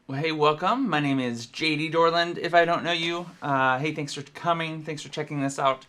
Well, hey, welcome. My name is JD Dorland, if I don't know you. Hey, thanks for coming. Thanks for checking this out.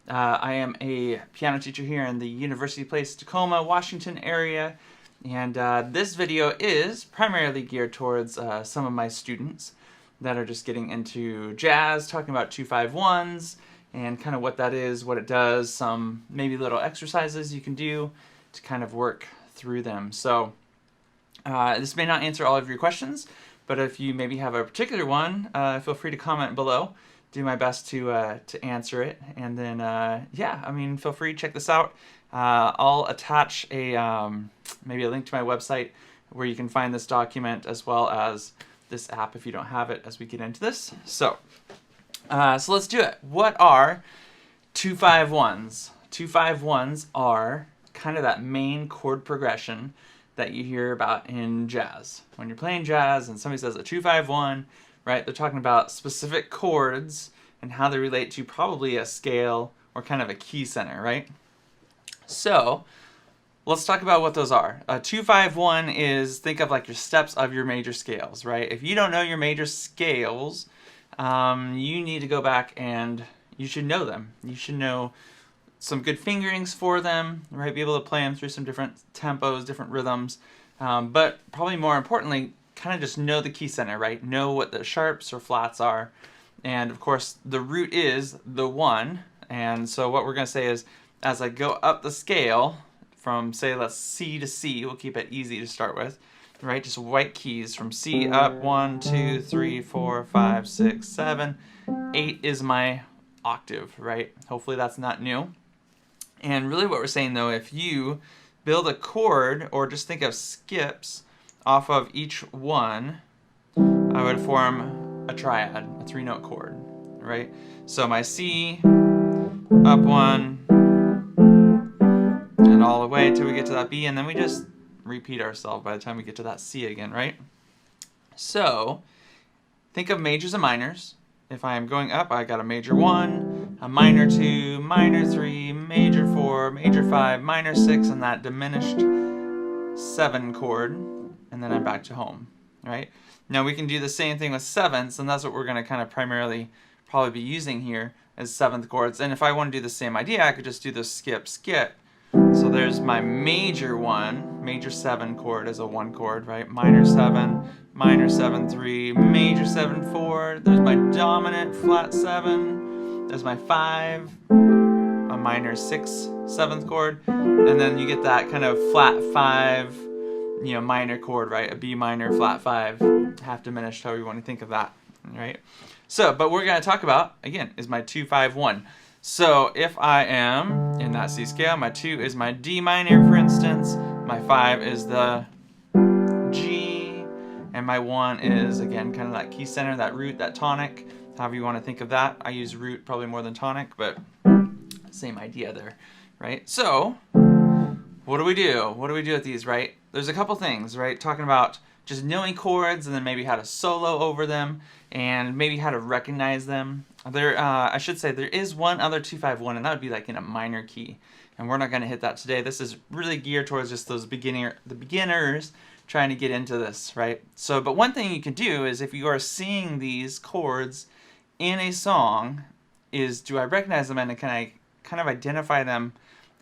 I am a piano teacher here in the University Place, Tacoma, Washington area. And this video is primarily geared towards some of my students that are just getting into jazz, talking about 2-5-1s and kind of what that is, what it does, some maybe little exercises you can do to kind of work through them. So this may not answer all of your questions, but if you maybe have a particular one, feel free to comment below. Do my best to answer it, and then yeah, I mean, feel free to check this out. I'll attach a maybe a link to my website where you can find this document as well as this app if you don't have it as we get into this. So let's do it. What are 2-5-1s? 2-5-1s are kind of that main chord progression that you hear about in jazz. When you're playing jazz and somebody says a 2-5-1, right, they're talking about specific chords and how they relate to probably a scale or kind of a key center, right? So let's talk about what those are. A 2-5-1 is, think of like your steps of your major scales, right? If you don't know your major scales, you need to go back and you should know them. You should know some good fingerings for them, right? Be able to play them through some different tempos, different rhythms, but probably more importantly, kind of just know the key center, right? Know what the sharps or flats are, and of course the root is the 1, and so what we're going to say is, as I go up the scale from, say, let's C to C, we'll keep it easy to start with, right? Just white keys from C up, 1, 2, 3, 4, 5, 6, 7, 8 is my octave, right? Hopefully that's not new. And really what we're saying though, if you build a chord or just think of skips off of each one, I would form a triad, a 3-note chord, right? So my C, up 1, and all the way till we get to that B, and then we just repeat ourselves by the time we get to that C again, right? So think of majors and minors. If I am going up, I got a major 1, a minor 2, minor 3, major 4, major 5, minor 6, and that diminished 7 chord, and then I'm back to home, right? Now we can do the same thing with sevenths, and that's what we're going to kind of primarily probably be using here as 7th chords. And if I want to do the same idea, I could just do the skip, skip. So there's my major 1, major 7 chord as a 1 chord, right? Minor 7, minor 7, 3, major 7, 4. There's my dominant flat 7. There's my 5, a minor 6, 7th chord. And then you get that kind of flat 5, you know, minor chord, right? A B minor, flat 5, half diminished, however you want to think of that, right? So, but we're going to talk about, again, is my 2-5-1. So if I am in that C scale, my 2 is my D minor, for instance, my 5 is the G, and my 1 is, again, kind of that key center, that root, that tonic, however you want to think of that. I use root probably more than tonic, but same idea there, right? So what do we do? What do we do with these, right? There's a couple things, right? Talking about just knowing chords and then maybe how to solo over them and maybe how to recognize them. I should say there is one other 2-5-1, and that would be like in a minor key. And we're not going to hit that today. This is really geared towards just those beginners trying to get into this, right? So, but one thing you can do is if you are seeing these chords in a song is, do I recognize them and can I kind of identify them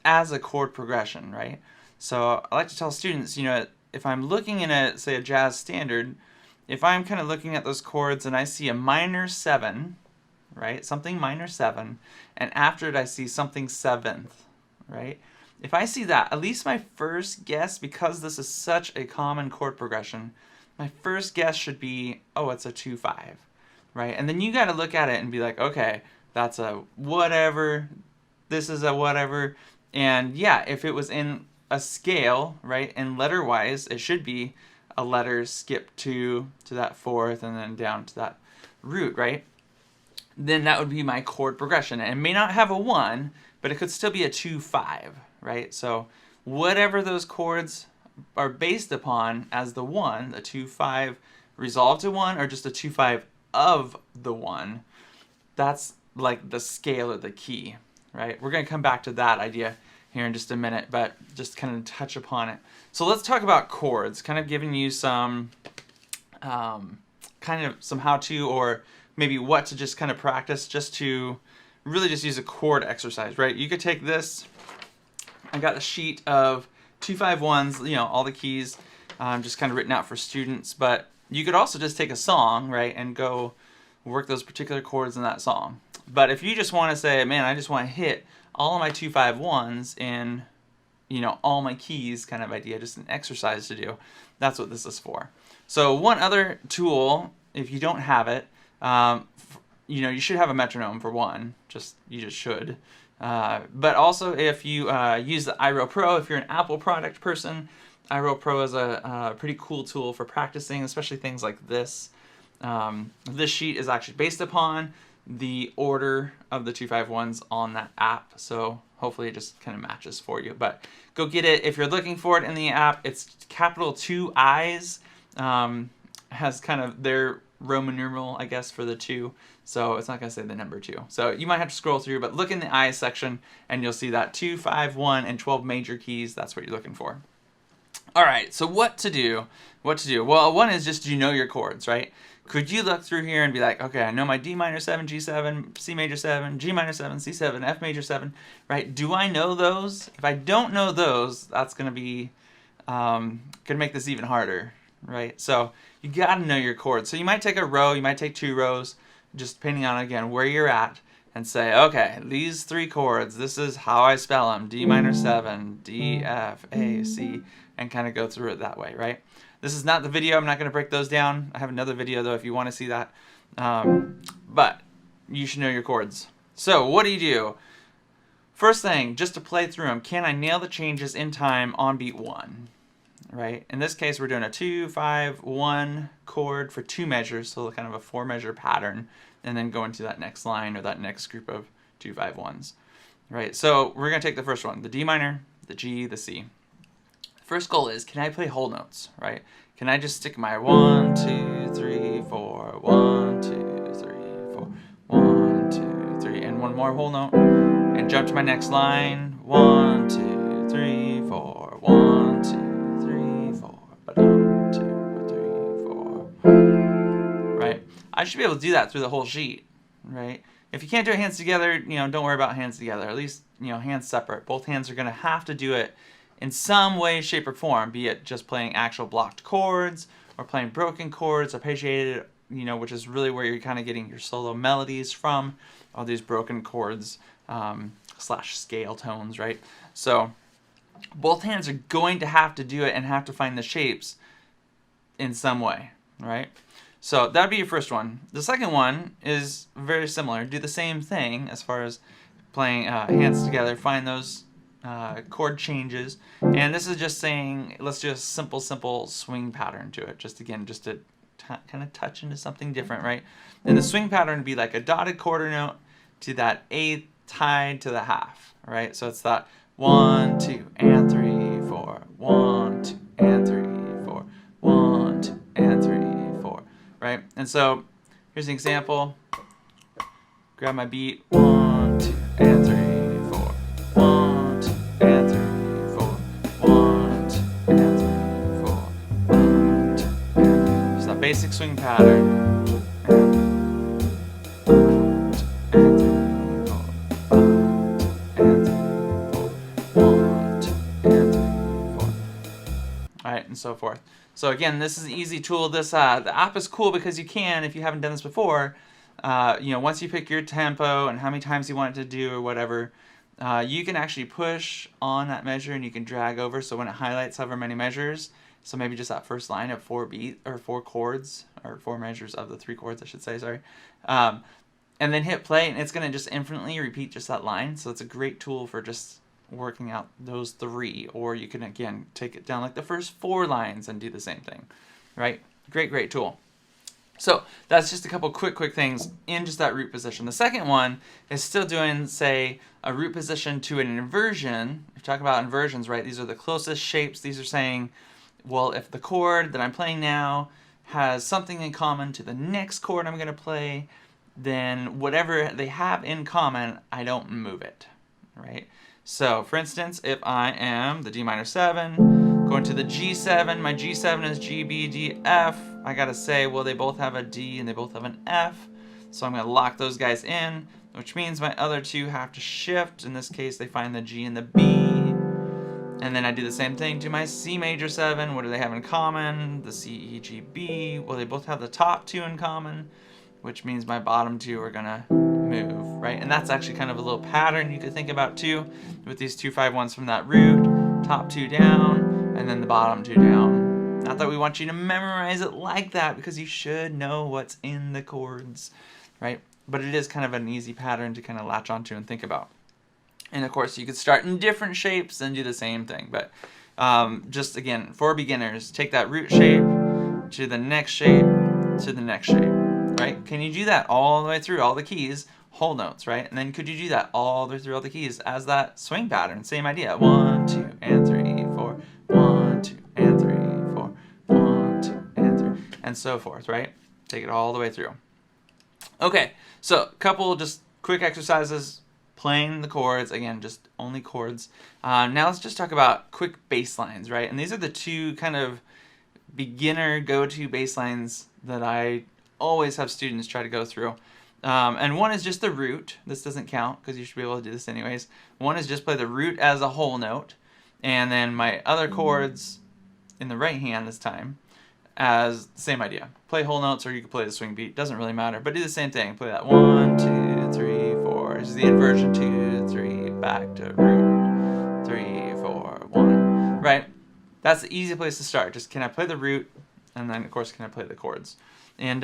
as a chord progression, right? So I like to tell students, you know, if I'm looking in a, say, a jazz standard, if I'm kind of looking at those chords and I see a minor 7, right, something minor 7, and after it I see something 7th, right? If I see that, at least my first guess, because this is such a common chord progression, my first guess should be, oh, it's a 2-5, right? And then you got to look at it and be like, okay, that's a whatever, this is a whatever, and yeah, if it was in a scale, right, and letter-wise, it should be a letter skip 2 to that 4th and then down to that root, right? Then that would be my chord progression. And it may not have a 1, but it could still be a 2-5, right? So whatever those chords are based upon as the 1, the 2-5 resolved to 1, or just a 2-5 of the 1, that's like the scale or the key, right? We're going to come back to that idea here in just a minute, but just kind of touch upon it. So let's talk about chords, kind of giving you some kind of some how-to or maybe what to just kind of practice just to really just use a chord exercise, right? You could take this. I got a sheet of 2-5-1s, you know, all the keys, just kind of written out for students. But you could also just take a song, right, and go work those particular chords in that song. But if you just want to say, man, I just want to hit all of my 2-5-1s in, you know, all my keys kind of idea, just an exercise to do, that's what this is for. So one other tool, if you don't have it, you know, you should have a metronome for one. You just should. But also, if you use the iRow Pro, if you're an Apple product person, iRow Pro is a pretty cool tool for practicing, especially things like this. This sheet is actually based upon the order of the 2-5-1s on that app, so hopefully it just kind of matches for you. But go get it if you're looking for it in the app. It's capital 2 I's, has kind of their Roman numeral, I guess, for the 2, so it's not going to say the number 2. So you might have to scroll through, but look in the I section and you'll see that 2, 5, 1, and 12 major keys. That's what you're looking for. All right, so what to do? Well, one is just, you know your chords, right? Could you look through here and be like, okay, I know my D minor 7, G7, C major 7, G minor 7, C7, F major 7, right? Do I know those? If I don't know those, that's going to be, going to make this even harder, right? So you got to know your chords. So you might take a row, you might take 2 rows, just depending on, again, where you're at, and say, okay, these 3 chords, this is how I spell them, D minor 7, D, F, A, C, and kind of go through it that way, right? This is not the video. I'm not going to break those down. I have another video, though, if you want to see that. But you should know your chords. So what do? First thing, just to play through them, can I nail the changes in time on beat 1? Right? In this case, we're doing a 2-5-1 chord for 2 measures, so kind of a 4-measure pattern, and then go into that next line or that next group of 2-5-1s. Right? So we're going to take the first one, the D minor, the G, the C. First goal is, can I play whole notes, right? Can I just stick my 1, 2, 3, 4, 1, 2, 3, 4, 1, 2, 3, and one more whole note, and jump to my next line, 1, 2, 3, 4, 1, 2, 3, 4, 1, 2, 3, 4. Right? I should be able to do that through the whole sheet, right? If you can't do it hands together, you know, don't worry about hands together. At least, you know, hands separate. Both hands are going to have to do it in some way, shape, or form, be it just playing actual blocked chords or playing broken chords, arpeggiated, you know, which is really where you're kind of getting your solo melodies from, all these broken chords slash scale tones, right? So both hands are going to have to do it and have to find the shapes in some way, right? So that'd be your first one. The second one is very similar. Do the same thing as far as playing hands together, find those chord changes, and this is just saying, let's do a simple swing pattern to it, just again, just to kind of touch into something different, right? And the swing pattern would be like a dotted quarter note to that eighth tied to the half, right? So it's that 1, 2, and 3, 4, 1, 2, and 3, 4, 1, 2, and 3, 4, right? And so here's an example. Grab my beat, 1, 2, and 3, 4, 1, 2, and 3, 4, 1, 2, and 3, 4, 1, 2, and 3. Just that basic swing pattern. 1, 2, and 3, 4, 1, 2, and 3, 4, 1, 2, and 3, 4. Alright, and so forth. So again, this is an easy tool. This the app is cool because you can, if you haven't done this before, you know, once you pick your tempo and how many times you want it to do or whatever, you can actually push on that measure and you can drag over. So when it highlights however many measures, so maybe just that first line of 4 chords, or 4 measures of the 3 chords, I should say, sorry. And then hit play, and it's going to just infinitely repeat just that line. So it's a great tool for just working out those 3. Or you can, again, take it down like the first 4 lines and do the same thing, right? Great tool. So that's just a couple quick things in just that root position. The second one is still doing, say, a root position to an inversion. If you talk about inversions, right, these are the closest shapes. These are saying, well, if the chord that I'm playing now has something in common to the next chord I'm going to play, then whatever they have in common, I don't move it, right? So, for instance, if I am the D minor 7, going to the G7, my G7 is G, B, D, F. I gotta say, well, they both have a D and they both have an F. So I'm gonna lock those guys in, which means my other two have to shift. In this case, they find the G and the B. And then I do the same thing to my C major 7. What do they have in common? The C, E, G, B. Well, they both have the top two in common, which means my bottom two are gonna move, right? And that's actually kind of a little pattern you could think about too, with these 2, 5, 1s from that root, top two down, and then the bottom two down. Not that we want you to memorize it like that, because you should know what's in the chords, right? But it is kind of an easy pattern to kind of latch onto and think about. And of course, you could start in different shapes and do the same thing, but just again, for beginners, take that root shape to the next shape to the next shape. Right? Can you do that all the way through all the keys, whole notes, right? And then could you do that all the way through all the keys as that swing pattern? Same idea. 1, 2, and 3, 4. 1, 2, and 3, 4. 1, 2, and 3, and so forth, right? Take it all the way through. Okay, so a couple just quick exercises playing the chords. Again, just only chords. Now let's just talk about quick bass lines, right? And these are the two kind of beginner go-to bass lines that I always have students try to go through. And one is just the root. This doesn't count because you should be able to do this anyways. One is just play the root as a whole note. And then my other chords in the right hand this time as the same idea. Play whole notes or you can play the swing beat. Doesn't really matter. But do the same thing. Play that 1, 2, 3, 4. This is the inversion. 2, 3, back to root. 3, 4, 1. Right? That's the easy place to start. Just can I play the root? And then, of course, can I play the chords? And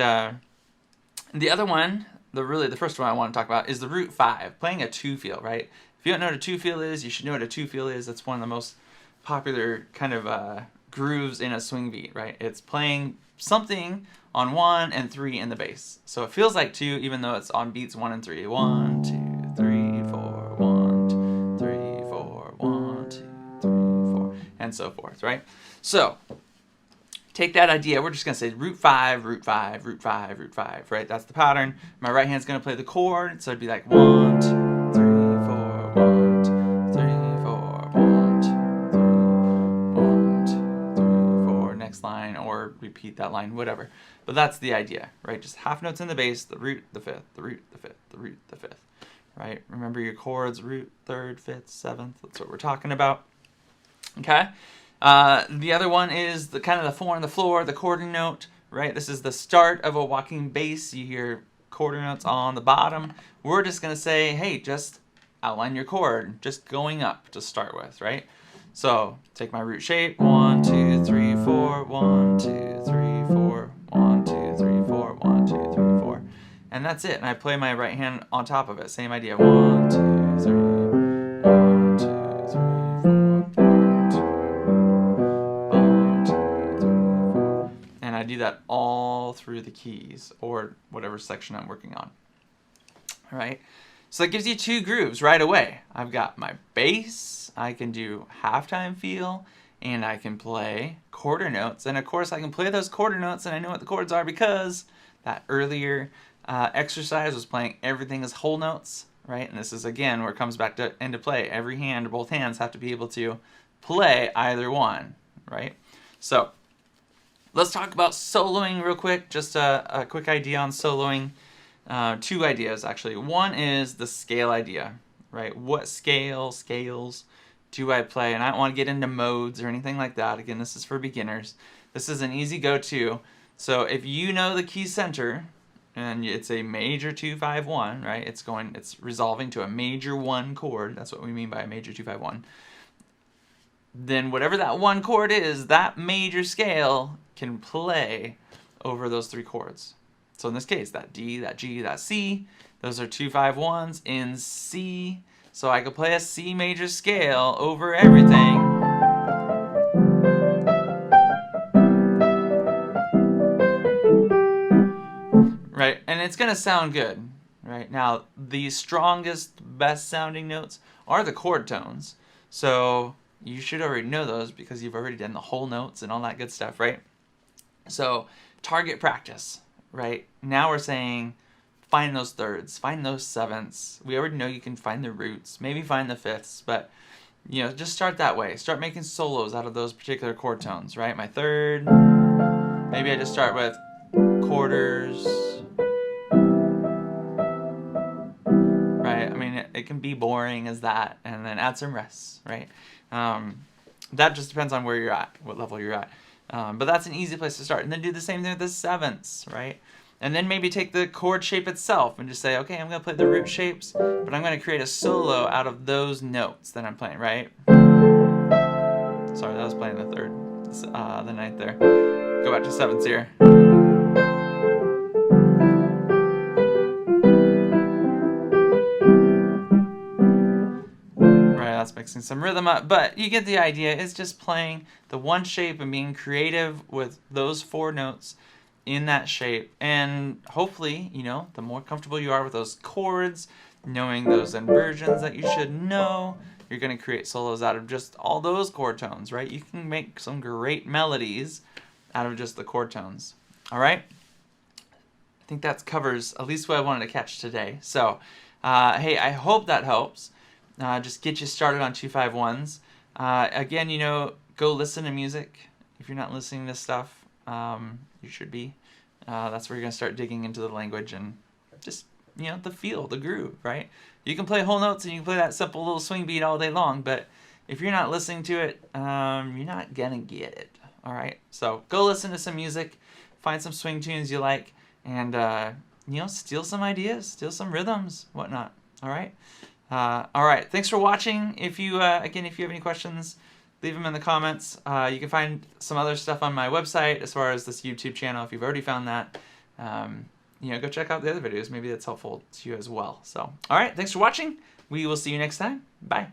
the other one, the first one I want to talk about is the root 5, playing a 2 feel, right? If you don't know what a 2 feel is, you should know what a 2 feel is. That's one of the most popular kind of grooves in a swing beat, right? It's playing something on 1 and 3 in the bass. So it feels like 2, even though it's on beats 1 and 3. 1, 2, 3, 4, 1, 2, 3, 4, 1, 2, 3, 4, and so forth, right? So take that idea. We're just going to say root 5, root 5, root 5, root 5, right? That's the pattern. My right hand's going to play the chord, so it'd be like 1, 2, 3, 4, 1, 2, 3, 4, 1, 2, 3, 1, 2, 3, 4, next line, or repeat that line, whatever. But that's the idea, right? Just half notes in the bass, the root, the fifth, the root, the fifth, the root, the fifth, right? Remember your chords, root, third, fifth, seventh. That's what we're talking about, okay? The other one is the kind of the 4 on the floor, the quarter note, right? This is the start of a walking bass. You hear quarter notes on the bottom. We're just going to say, hey, just outline your chord, just going up to start with, right? So take my root shape, 1, 2, 3, 4, 1, 2, 3, 4, 1, 2, 3, 4, 1, 2, 3, 4. And that's it. And I play my right hand on top of it. Same idea. 1, 2, 3, 1, 2, 3, 4. And I do that all through the keys or whatever section I'm working on. All right. So that gives you 2 grooves right away. I've got my bass, I can do halftime feel, and I can play quarter notes. And of course I can play those quarter notes and I know what the chords are because that earlier exercise was playing everything as whole notes, right? And this is again where it comes back to into play. Every hand or both hands have to be able to play either one, right? So let's talk about soloing real quick. Just a quick idea on soloing. 2 ideas actually. One is the scale idea, right? What scales do I play? And I don't want to get into modes or anything like that. Again, this is for beginners. This is an easy go-to. So if you know the key center and it's a major 2, 5, 1, right? It's resolving to a major 1 chord. That's what we mean by a major 2, 5, 1. Then whatever that 1 chord is, that major scale can play over those 3 chords. So in this case, that D, that G, that C, those are 2, 5, 1s in C. So I could play a C major scale over everything. Right, and it's gonna sound good. Right, now the strongest, best sounding notes are the chord tones. So you should already know those because you've already done the whole notes and all that good stuff, right? So target practice. Right, now we're saying find those thirds, find those sevenths. We already know you can find the roots, maybe find the fifths, but you know, just start that way. Start making solos out of those particular chord tones, right? My third, maybe I just start with quarters, right? I mean, it can be boring as that, and then add some rests, right? That just depends on where you're at, what level you're at. But that's an easy place to start. And then do the same thing with the sevenths, right? And then maybe take the chord shape itself and just say, okay, I'm going to play the root shapes, but I'm going to create a solo out of those notes that I'm playing, right? Sorry, that was playing the third, the ninth there. Go back to sevenths here. Right, that's mixing some rhythm up, but you get the idea. It's just playing the one shape and being creative with those four notes in that shape, and hopefully, you know, the more comfortable you are with those chords, knowing those inversions that you should know, you're going to create solos out of just all those chord tones, right? You can make some great melodies out of just the chord tones. All right? I think that covers at least what I wanted to catch today. So, hey, I hope that helps. Just get you started on 2-5-1s. Again, you know, go listen to music. If you're not listening to stuff, you should be. That's where you're going to start digging into the language and just, you know, the feel, the groove, right? You can play whole notes and you can play that simple little swing beat all day long, but if you're not listening to it, you're not going to get it, all right? So go listen to some music, find some swing tunes you like, and, you know, steal some ideas, steal some rhythms, whatnot, all right? All right, thanks for watching. If you, again, if you have any questions, leave them in the comments. You can find some other stuff on my website as far as this YouTube channel. If you've already found that, you know, go check out the other videos. Maybe that's helpful to you as well. So, all right, thanks for watching. We will see you next time. Bye.